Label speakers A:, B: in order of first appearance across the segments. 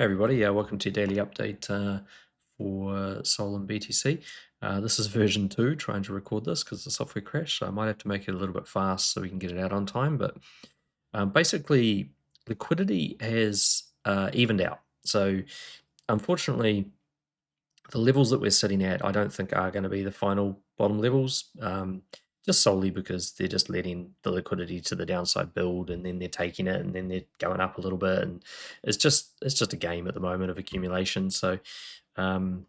A: Hey everybody, welcome to your daily update for SOL and BTC. This is version 2, trying to record this because the software crashed, so I might have to make it a little bit fast so we can get it out on time, but basically liquidity has evened out. So unfortunately, the levels that we're sitting at I don't think are going to be the final bottom levels, just solely because they're just letting the liquidity to the downside build, and then they're taking it, and then they're going up a little bit, and it's just a game at the moment of accumulation. So um,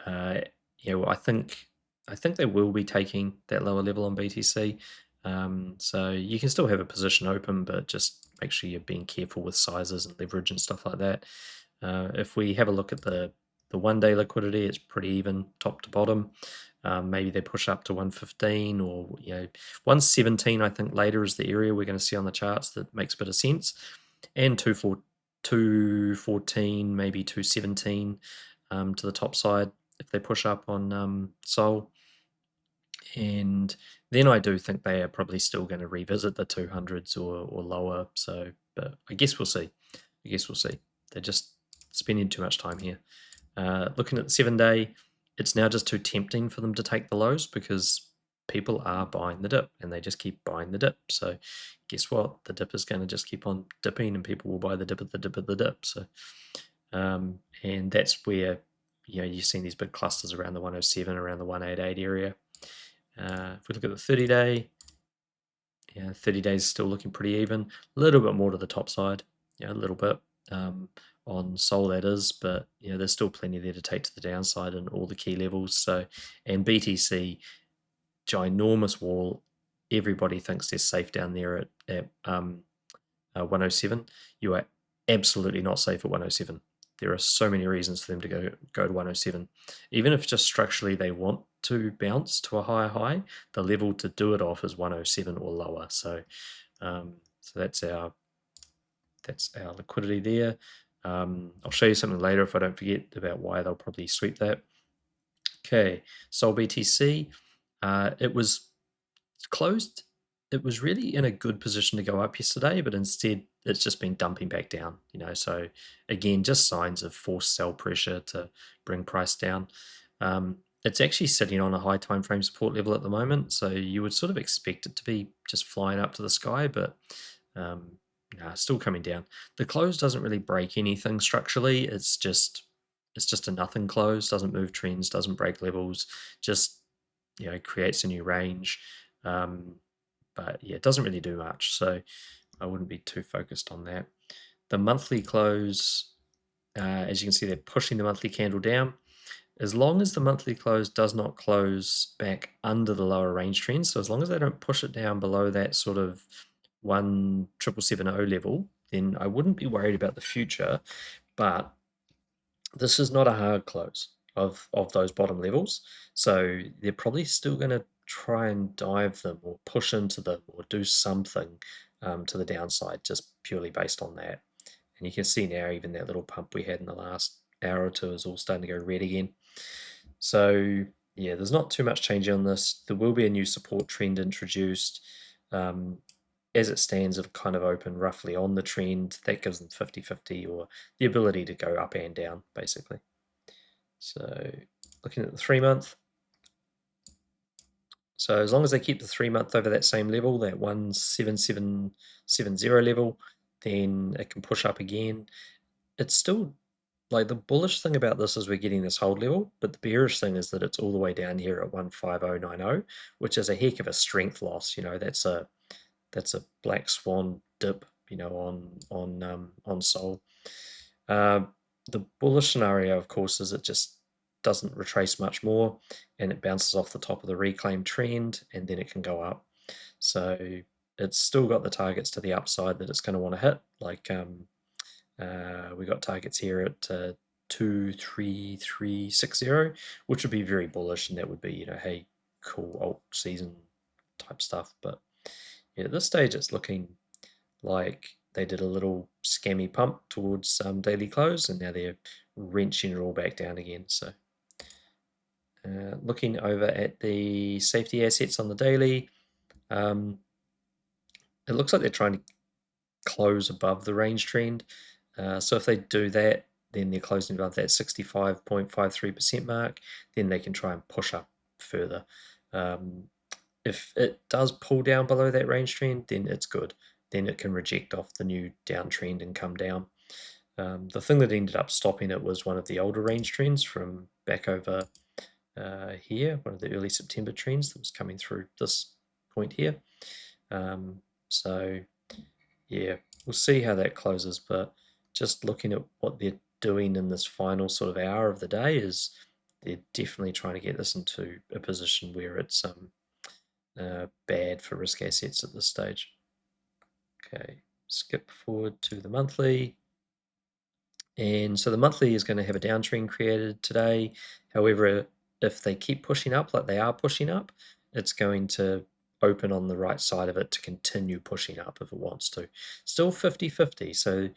A: uh, well, I think they will be taking that lower level on BTC. So you can still have a position open, but just make sure you're being careful with sizes and leverage and stuff like that. If we have a look at the 1-day liquidity, it's pretty even top to bottom. Maybe they push up to 115 or 117. I think later is the area we're going to see on the charts that makes a bit of sense, and 214, maybe 217 to the top side if they push up on SOL. And then I do think they are probably still going to revisit the 200s or lower. So, but I guess we'll see. They're just spending too much time here. Looking at the 7-day, it's now just too tempting for them to take the lows because people are buying the dip and they just keep buying the dip. So guess what? The dip is going to just keep on dipping and people will buy the dip at the dip at the dip. So and that's where you've seen these big clusters around the 107, around the 188 area. If we look at the 30-day, 30 days still looking pretty even. A little bit more to the top side, a little bit on SOL that is, but there's still plenty there to take to the downside in all the key levels. So, and BTC, ginormous wall. Everybody thinks they're safe down there at 107. You are absolutely not safe at 107. There are so many reasons for them to go to 107. Even if just structurally they want to bounce to a higher high, the level to do it off is 107 or lower. So, so that's our liquidity there. I'll show you something later if I don't forget about why they'll probably sweep that. Okay, SOLBTC, it was closed. It was really in a good position to go up yesterday, but instead it's just been dumping back down, so again, just signs of forced sell pressure to bring price down. It's actually sitting on a high time frame support level at the moment, so you would sort of expect it to be just flying up to the sky, but still coming down. The close doesn't really break anything structurally. It's just a nothing close, doesn't move trends, doesn't break levels, just creates a new range. But yeah, it doesn't really do much, so I wouldn't be too focused on that. The monthly close, as you can see, they're pushing the monthly candle down. As long as the monthly close does not close back under the lower range trend, so as long as they don't push it down below that sort of 17770 level, then I wouldn't be worried about the future. But this is not a hard close of those bottom levels, so they're probably still going to try and dive them or push into them or do something to the downside just purely based on that. And you can see now even that little pump we had in the last hour or two is all starting to go red again. So yeah, there's not too much change on this. There will be a new support trend introduced. As it stands, it'll kind of open roughly on the trend. That gives them 50-50 or the ability to go up and down, basically. So looking at the 3-month. So as long as they keep the 3-month over that same level, that 17770 level, then it can push up again. It's still, like, the bullish thing about this is we're getting this hold level, but the bearish thing is that it's all the way down here at 15090, which is a heck of a strength loss. That's a black swan dip, on SOL. The bullish scenario, of course, is it just doesn't retrace much more and it bounces off the top of the reclaimed trend and then it can go up. So it's still got the targets to the upside that it's going to want to hit. Like we got targets here at 23360, which would be very bullish, and that would be, hey, cool alt season type stuff. But yeah, at this stage it's looking like they did a little scammy pump towards daily close, and now they're wrenching it all back down again. So looking over at the safety assets on the daily, it looks like they're trying to close above the range trend. So if they do that, then they're closing above that 65.53% mark, then they can try and push up further. If it does pull down below that range trend, then it's good. Then it can reject off the new downtrend and come down. The thing that ended up stopping it was one of the older range trends from back over here, one of the early September trends that was coming through this point here. So yeah, we'll see how that closes, but just looking at what they're doing in this final sort of hour of the day is they're definitely trying to get this into a position where it's bad for risk assets at this stage. Okay, skip forward to the monthly. And so the monthly is going to have a downtrend created today. However, if they keep pushing up like they are pushing up, it's going to open on the right side of it to continue pushing up if it wants to. Still 50-50. So,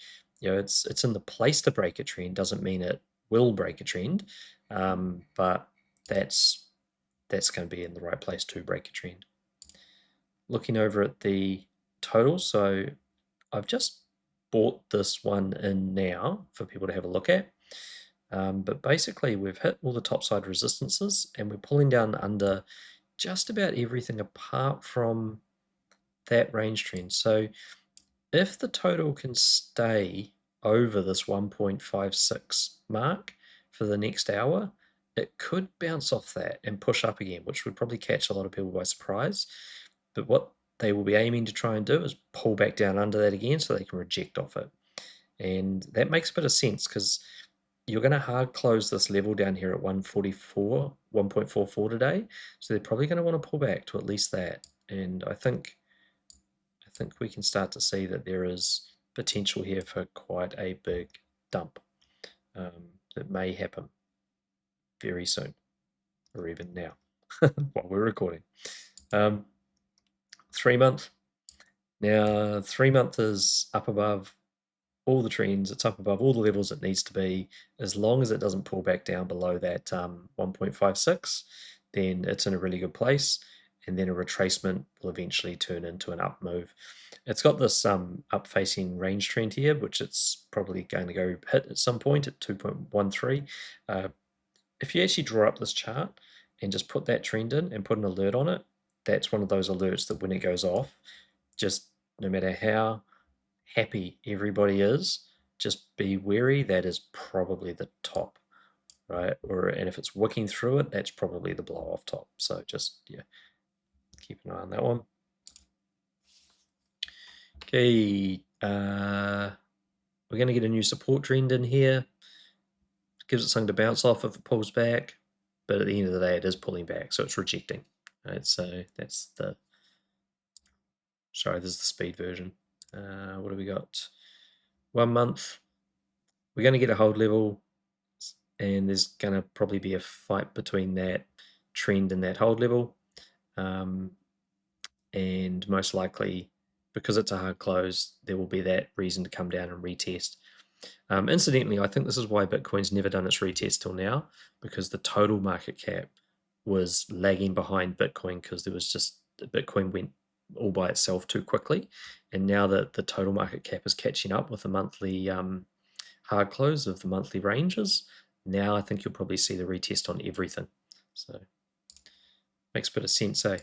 A: it's in the place to break a trend. Doesn't mean it will break a trend, but that's going to be in the right place to break a trend. Looking over at the total, so I've just bought this one in now for people to have a look at. But basically we've hit all the topside resistances and we're pulling down under just about everything apart from that range trend. So if the total can stay over this 1.56 mark for the next hour, it could bounce off that and push up again, which would probably catch a lot of people by surprise. But what they will be aiming to try and do is pull back down under that again so they can reject off it. And that makes a bit of sense because you're going to hard close this level down here at 144, 1.44 today. So they're probably going to want to pull back to at least that. And I think we can start to see that there is potential here for quite a big dump that may happen very soon or even now while we're recording. 3 month. Now 3 month is up above all the trends, it's up above all the levels it needs to be. As long as it doesn't pull back down below that 1.56, then it's in a really good place, and then a retracement will eventually turn into an up move. It's got this up facing range trend here, which it's probably going to go hit at some point at 2.13. If you actually draw up this chart and just put that trend in and put an alert on it, that's one of those alerts that when it goes off, just no matter how happy everybody is, just be wary. That is probably the top, right? And if it's wicking through it, that's probably the blow off top. So just keep an eye on that one. Okay, we're going to get a new support trend in here. Gives it something to bounce off if it pulls back, but at the end of the day, it is pulling back, so it's rejecting. Right, so that's the. Sorry, this is the speed version. What do we got? 1 month. We're going to get a hold level, and there's going to probably be a fight between that trend and that hold level. And most likely, because it's a hard close, there will be that reason to come down and retest. Incidentally, I think this is why Bitcoin's never done its retest till now, because the total market cap was lagging behind Bitcoin because there was just Bitcoin went all by itself too quickly, and now that the total market cap is catching up with the monthly hard close of the monthly ranges, now I think you'll probably see the retest on everything. So makes a bit of sense, eh?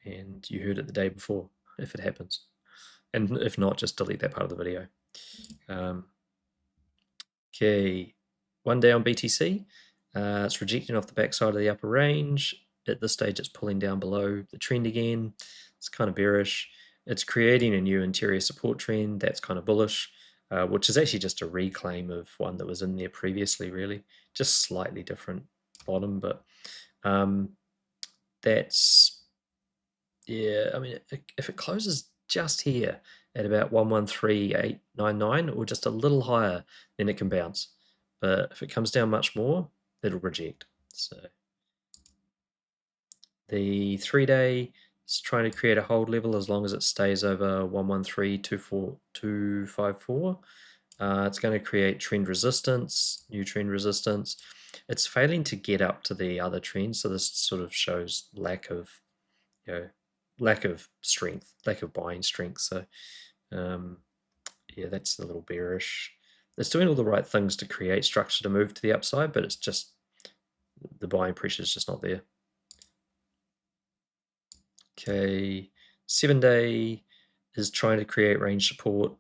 A: And you heard it the day before if it happens, and if not, just delete that part of the video. Okay, 1 day on BTC. It's rejecting off the backside of the upper range. At this stage, it's pulling down below the trend again. It's kind of bearish. It's creating a new interior support trend. That's kind of bullish, which is actually just a reclaim of one that was in there previously, really. Just slightly different bottom, but that's, yeah, I mean, if it closes just here at about 113,899 or just a little higher, then it can bounce. But if it comes down much more, it'll reject. So the 3-day is trying to create a hold level as long as it stays over 113,254. It's going to create trend resistance, new trend resistance. It's failing to get up to the other trend, so this sort of shows lack of strength, lack of buying strength. So yeah, that's a little bearish. it's doing all the right things to create structure to move to the upside, but it's just the buying pressure is just not there. Okay, 7-day is trying to create range support.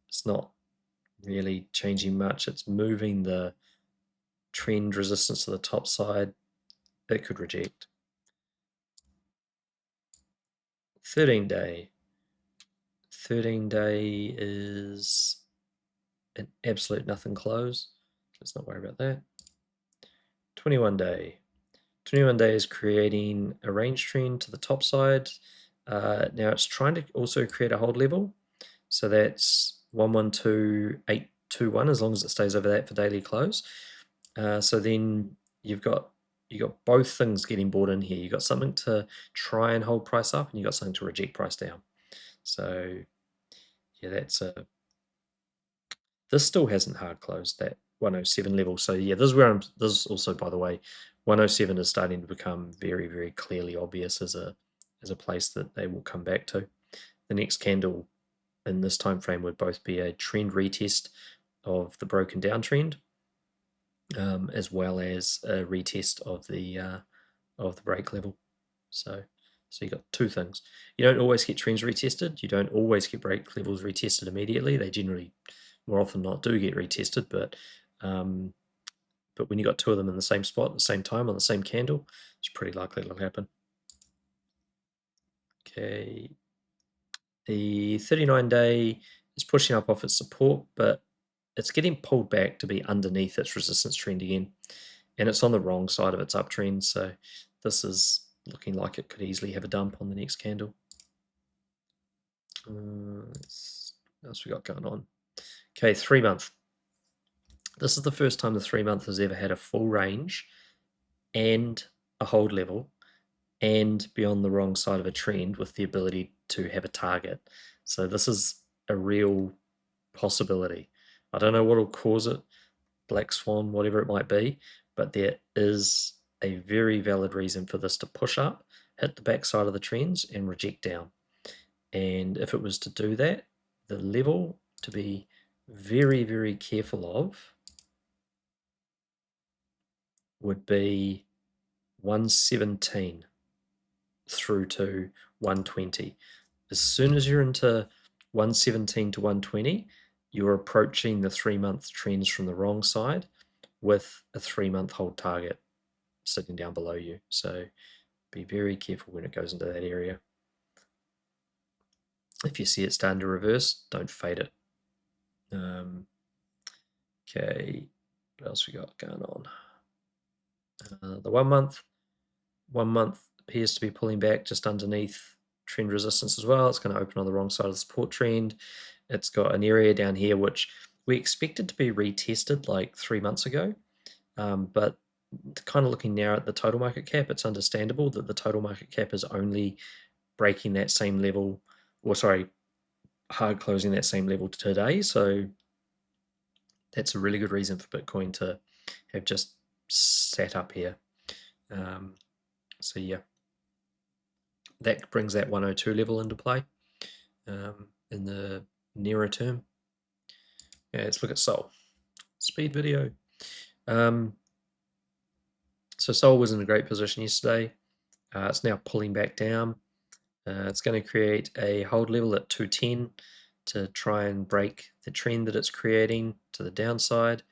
A: It's not really changing much. It's moving the trend resistance to the top side. It could reject. 13-day. 13-day is an absolute nothing close. Let's not worry about that. 21-day. 21-day is creating a range trend to the top side. Now it's trying to also create a hold level. So that's 112.821 as long as it stays over that for daily close. So then you've got both things getting bought in here. You've got something to try and hold price up, and you've got something to reject price down. So yeah, this still hasn't hard closed that 107 level. So yeah, this is where this is also, by the way, 107 is starting to become very, very clearly obvious as a place that they will come back to. The next candle in this time frame would both be a trend retest of the broken down trend, as well as a retest of the break level. So you got two things. You don't always get trends retested. You don't always get break levels retested immediately. They generally, more often not, do get retested, but when you got two of them in the same spot at the same time on the same candle, it's pretty likely it'll happen. Okay, the 39-day is pushing up off its support, but it's getting pulled back to be underneath its resistance trend again, and it's on the wrong side of its uptrend, so this is looking like it could easily have a dump on the next candle. What else we got going on? Okay, 3 month. This is the first time the 3 month has ever had a full range and a hold level and be on the wrong side of a trend with the ability to have a target. So this is a real possibility. I don't know what will cause it, black swan, whatever it might be, but there is a very valid reason for this to push up, hit the backside of the trends, and reject down. And if it was to do that, the level to be very, very careful of would be 117 through to 120. As soon as you're into 117 to 120, you're approaching the 3 month trends from the wrong side with a 3 month hold target sitting down below you. So be very careful when it goes into that area. If you see it starting to reverse, don't fade it. Okay, what else we got going on? The 1 month. 1 month appears to be pulling back just underneath trend resistance as well. It's going to open on the wrong side of the support trend. It's got an area down here which we expected to be retested like 3 months ago, but kind of looking now at the total market cap, it's understandable that the total market cap is only breaking that same level, or sorry, hard closing that same level today. So that's a really good reason for Bitcoin to have just sat up here. So yeah, that brings that 102 level into play in the nearer term. Yeah, let's look at SOL. Speed video. So SOL was in a great position yesterday. It's now pulling back down. It's going to create a hold level at 210 to try and break the trend that it's creating to the downside.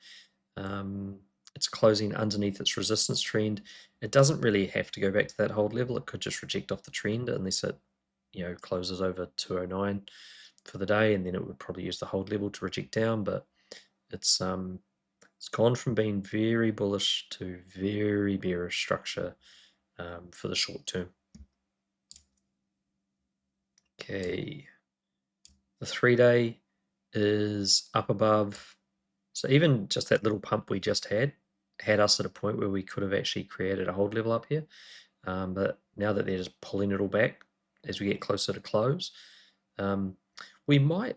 A: It's closing underneath its resistance trend. It doesn't really have to go back to that hold level. It could just reject off the trend unless it, closes over 209 for the day, and then it would probably use the hold level to reject down. But it's gone from being very bullish to very bearish structure for the short term. Okay, the 3-day is up above. So even just that little pump we just had us at a point where we could have actually created a hold level up here. But now that they're just pulling it all back as we get closer to close, we might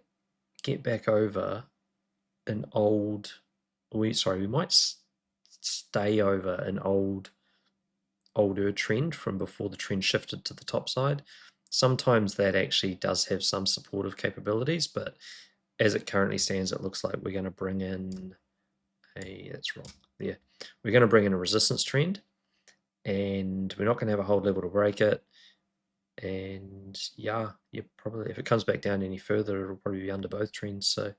A: get back over an old, we might stay over an older trend from before the trend shifted to the top side. Sometimes that actually does have some supportive capabilities, but as it currently stands, it looks like we're going to bring in that's wrong. Yeah, we're going to bring in a resistance trend, and we're not going to have a hold level to break it. And yeah, you probably, if it comes back down any further, it'll probably be under both trends. So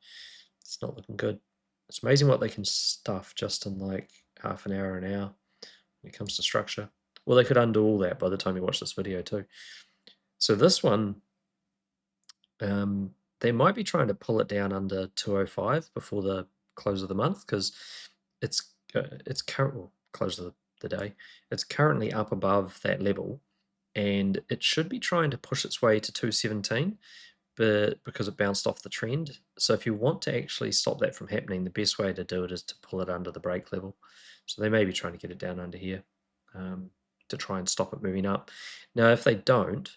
A: it's not looking good. It's amazing what they can stuff just in like half an hour, an hour when it comes to structure. Well, they could undo all that by the time you watch this video too. So this one, they might be trying to pull it down under 205 before the close of the month, because it's current close of the day. It's currently up above that level, and it should be trying to push its way to 217, but because it bounced off the trend. So if you want to actually stop that from happening, the best way to do it is to pull it under the break level. So they may be trying to get it down under here to try and stop it moving up. Now, if they don't,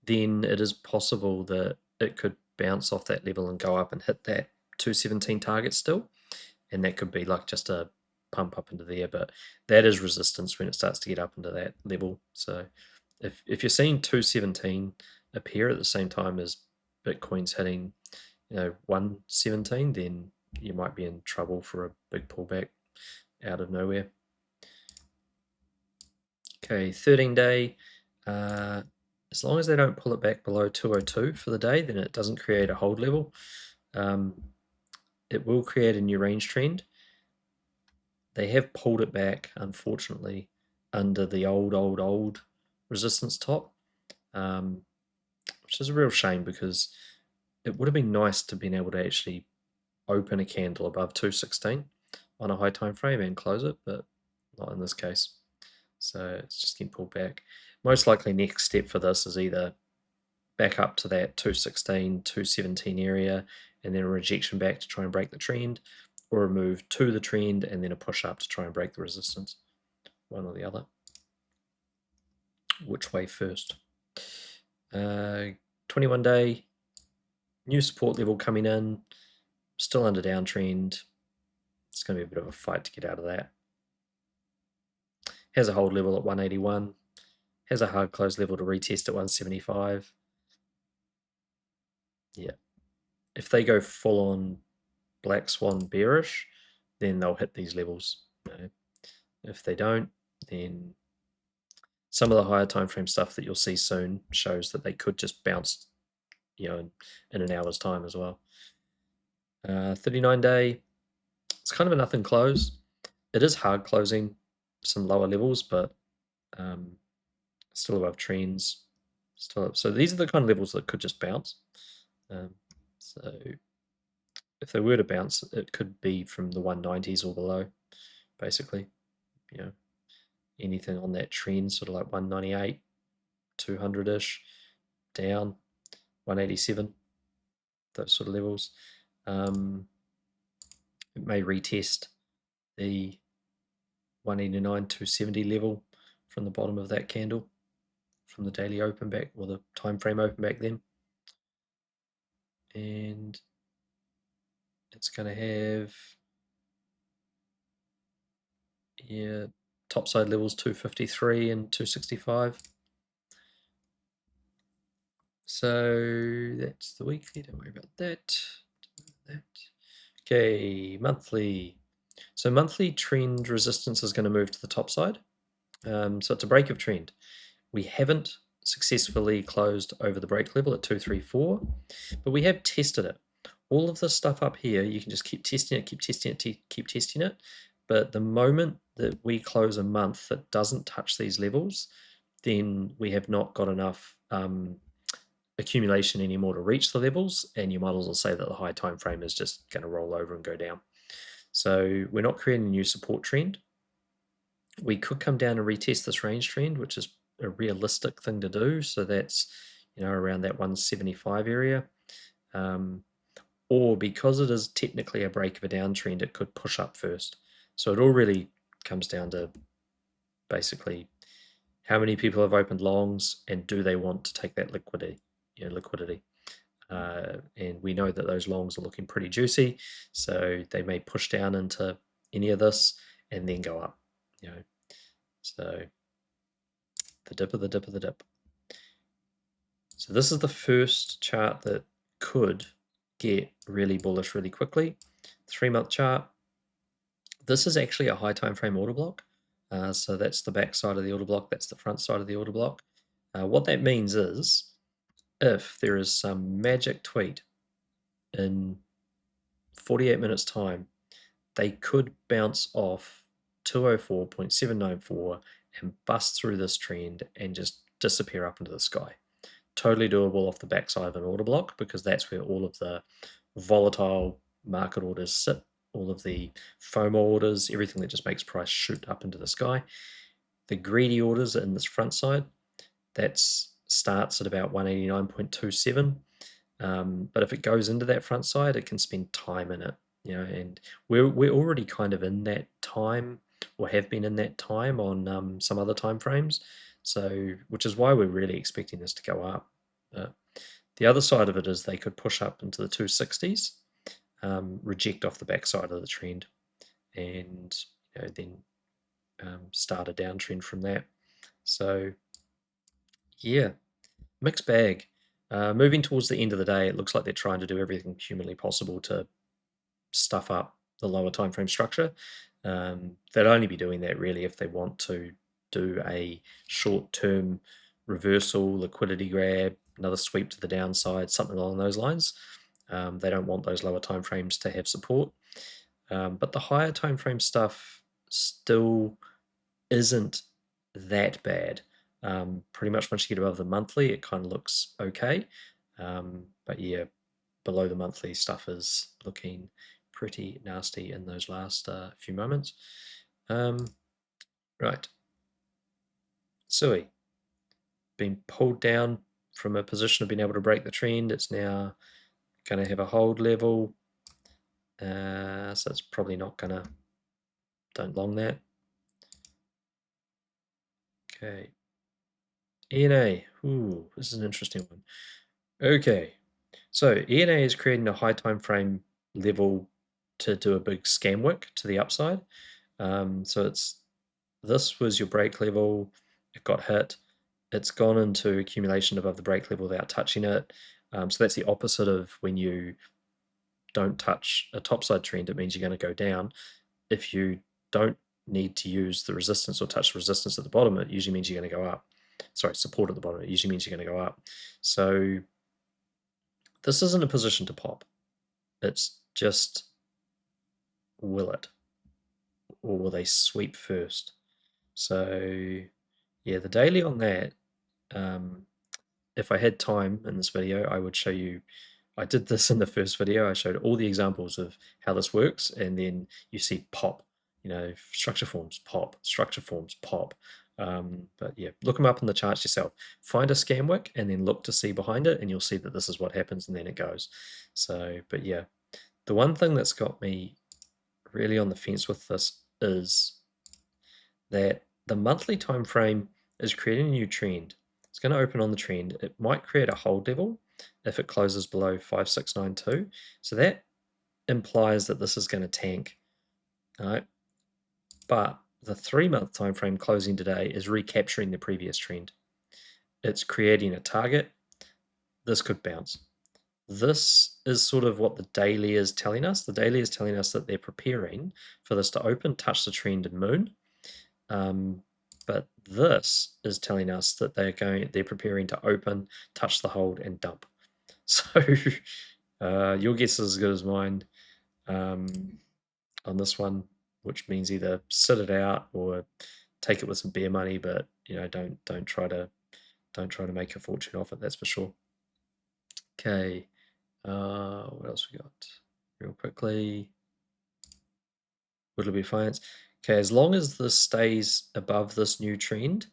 A: then it is possible that it could bounce off that level and go up and hit that 217 target still, and that could be like just a pump up into there, but that is resistance when it starts to get up into that level. So if you're seeing 217 appear at the same time as Bitcoin's hitting 117, then you might be in trouble for a big pullback out of nowhere. Okay, 13-day. As long as they don't pull it back below 202 for the day, then it doesn't create a hold level. It will create a new range trend. They have pulled it back, unfortunately, under the old resistance top, which is a real shame, because it would have been nice to been able to actually open a candle above 216 on a high time frame and close it, but not in this case. So it's just getting pulled back. Most likely next step for this is either back up to that 216, 217 area, and then a rejection back to try and break the trend, or a move to the trend and then a push up to try and break the resistance. One or the other. Which way first? 21-day, new support level coming in, still under downtrend. It's going to be a bit of a fight to get out of that. Has a hold level at 181. Has a hard close level to retest at 175. Yeah. If they go full on black swan bearish, then they'll hit these levels. If they don't, then some of the higher time frame stuff that you'll see soon shows that they could just bounce, in an hour's time as well. 39-day, it's kind of a nothing close. It is hard closing some lower levels, but still above trends. Still up. So these are the kind of levels that could just bounce. So if they were to bounce, it could be from the 190s or below, basically. Anything on that trend, sort of like 198, 200-ish, down, 187, those sort of levels. It may retest the 189, 270 level from the bottom of that candle, from the daily open back, or the time frame open back then. And it's going to have, topside levels 253 and 265. So that's the weekly, don't worry about that. Okay, monthly. So monthly trend resistance is going to move to the top side. So it's a break of trend. We haven't successfully closed over the break level at 234, but we have tested it. All of this stuff up here, you can just keep testing it, keep testing it, keep testing it. But the moment that we close a month that doesn't touch these levels, then we have not got enough accumulation anymore to reach the levels, and you might as well say that the high time frame is just going to roll over and go down. So we're not creating a new support trend. We could come down and retest this range trend, which is a realistic thing to do. So that's around that 175 area. Or because it is technically a break of a downtrend, it could push up first. So it all really comes down to basically how many people have opened longs, and do they want to take that liquidity. And we know that those longs are looking pretty juicy, so they may push down into any of this and then go up. So the dip of the dip of the dip. So this is the first chart that could get really bullish really quickly. 3-month chart. This is actually a high time frame order block. So that's the back side of the order block, that's the front side of the order block. What that means is if there is some magic tweet in 48 minutes time, they could bounce off 204.794 and bust through this trend and just disappear up into the sky. Totally doable off the backside of an order block, because that's where all of the volatile market orders sit, all of the FOMO orders, everything that just makes price shoot up into the sky. The greedy orders are in this front side. That starts at about 189.27. But if it goes into that front side, it can spend time in it, and we're already kind of in that time, or have been in that time on some other time frames. So, which is why we're really expecting this to go up. The other side of it is they could push up into the 260s, reject off the backside of the trend, and then start a downtrend from that. So, yeah, mixed bag. Moving towards the end of the day, it looks like they're trying to do everything humanly possible to stuff up the lower time frame structure. They'll only be doing that really if they want to do a short-term reversal, liquidity grab, another sweep to the downside, something along those lines. They don't want those lower time frames to have support. But the higher time frame stuff still isn't that bad. Pretty much once you get above the monthly, it kind of looks okay. But yeah, below the monthly stuff is looking pretty nasty in those last few moments. Right. SUI. Been pulled down from a position of being able to break the trend. It's now going to have a hold level. So it's probably not going to, don't long that. Okay. ENA. Ooh, this is an interesting one. Okay. So ENA is creating a high time frame level to do a big scam wick to the upside. So this was your break level, it got hit, it's gone into accumulation above the break level without touching it. So that's the opposite of when you don't touch a topside trend, it means you're going to go down. If you don't need to use the resistance or touch the resistance at the bottom, it usually means you're going to go up. Sorry, support at the bottom, it usually means you're going to go up. So this isn't a position to pop. It's just, will it? Or will they sweep first? So yeah, the daily on that, if I had time in this video, I would show you, I did this in the first video, I showed all the examples of how this works, and then you see pop, structure forms, pop, structure forms, pop. But yeah, look them up in the charts yourself. Find a scam wick and then look to see behind it, and you'll see that this is what happens, and then it goes. So, but yeah, the one thing that's got me really on the fence with this is that the monthly time frame is creating a new trend. It's going to open on the trend. It might create a hold level if it closes below 5692. So that implies that this is going to tank. All right. But the 3-month time frame closing today is recapturing the previous trend. It's creating a target. This could bounce. This is sort of what the daily is telling us. The daily is telling us that they're preparing for this to open, touch the trend and moon. But this is telling us that they're preparing to open, touch the hold, and dump. So your guess is as good as mine on this one, which means either sit it out or take it with some bear money, but don't try to make a fortune off it. That's for sure. Okay, what else we got? Real quickly, Woodley Finance. Okay, as long as this stays above this new trend,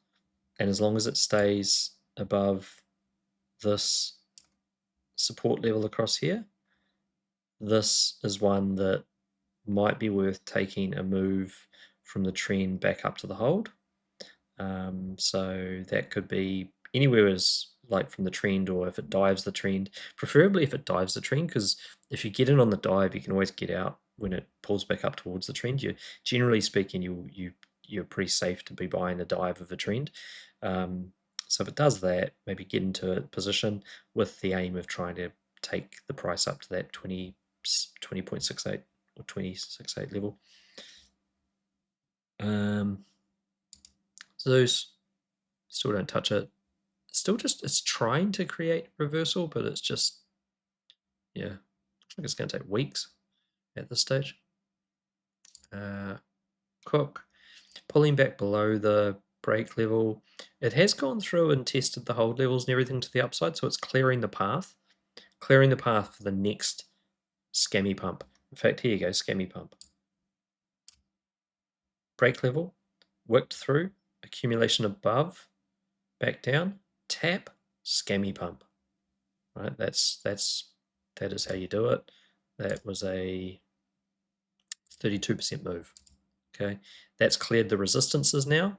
A: and as long as it stays above this support level across here, this is one that might be worth taking a move from the trend back up to the hold. So that could be anywhere as like from the trend, or if it dives the trend, preferably if it dives the trend, because if you get in on the dive, you can always get out when it pulls back up towards the trend. Generally speaking, you're pretty safe to be buying a dive of a trend. So if it does that, maybe get into a position with the aim of trying to take the price up to that 20.68 or 20.68 level. ZEUS, still don't touch it. Still just, it's trying to create reversal, but it's just, yeah, looks like it's going to take weeks at this stage. Cook, pulling back below the break level. It has gone through and tested the hold levels and everything to the upside, so it's clearing the path for the next Scammy Pump. In fact, here you go, Scammy Pump. Break level, worked through, accumulation above, back down, tap, Scammy Pump. Right, that is how you do it. That was a 32% move. Okay, that's cleared the resistances now.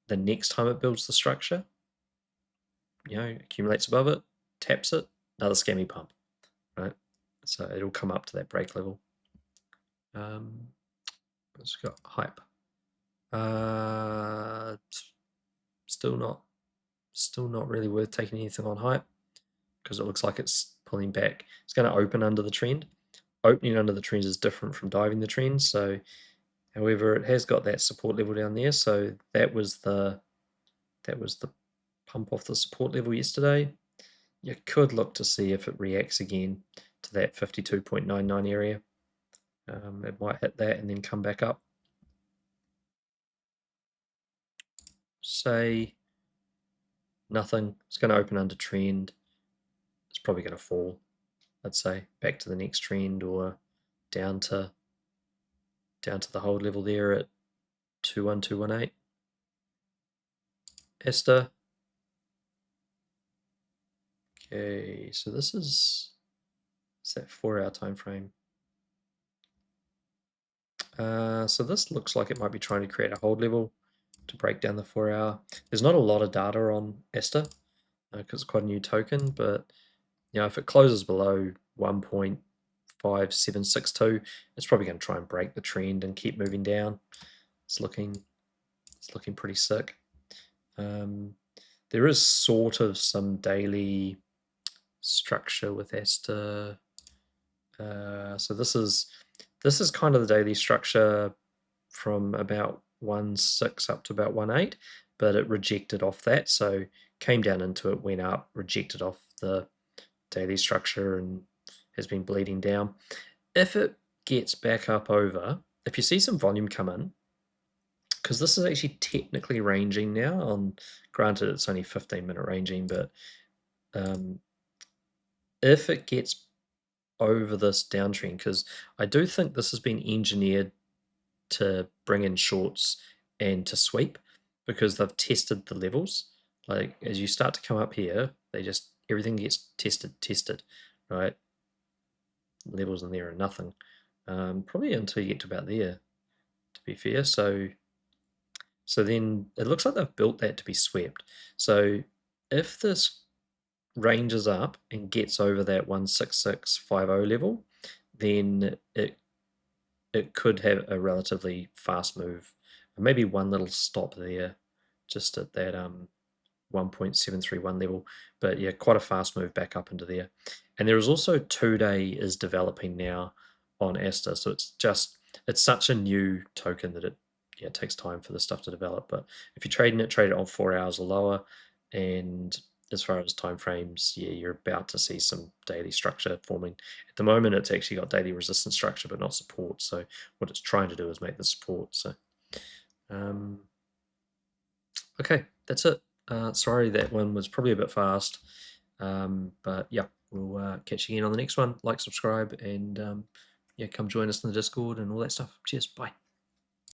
A: The next time it builds the structure, you know, accumulates above it, taps it, another Scammy Pump, right? So it'll come up to that break level. It's got hype. Still not really worth taking anything on hype because it looks like it's pulling back. It's going to open under the trend. Opening under the trend is different from diving the trend. So, however, it has got that support level down there. So that was the pump off the support level yesterday. You could look to see if it reacts again to that 52.99 area. It might hit that and then come back up. Say nothing. It's going to open under trend. It's probably going to fall, I'd say, back to the next trend or down to the hold level there at 21218. ASTER. Okay, so this is that 4-hour time frame. So this looks like it might be trying to create a hold level to break down the 4-hour. There's not a lot of data on ASTER because it's quite a new token, but you know, if it closes below 1.5762, it's probably going to try and break the trend and keep moving down. It's looking pretty sick. There is sort of some daily structure with ASTER. So this is kind of the daily structure from about 1.6 up to about 1.8, but it rejected off that, so came down into it, went up, rejected off the daily structure and has been bleeding down. If it gets back up over, if you see some volume come in, because this is actually technically ranging now, on granted it's only 15-minute ranging, but if it gets over this downtrend, because I do think this has been engineered to bring in shorts and to sweep, because they've tested the levels. Like as you start to come up here, everything gets tested, right? Levels in there are nothing, probably until you get to about there, to be fair. So then it looks like they've built that to be swept. So if this ranges up and gets over that 16650 level, then it could have a relatively fast move. Maybe one little stop there, just at that 1.731 level. But yeah, quite a fast move back up into there. And there is also 2-day is developing now on ASTER. So it's such a new token that it takes time for this stuff to develop. But if you're trading it, trade it on 4 hours or lower. And as far as time frames, yeah, you're about to see some daily structure forming. At the moment, it's actually got daily resistance structure, but not support. So what it's trying to do is make the support. So, okay, that's it. Sorry, that one was probably a bit fast. But yeah, we'll catch you again on the next one. Like, subscribe, and yeah, come join us in the Discord and all that stuff. Cheers, bye.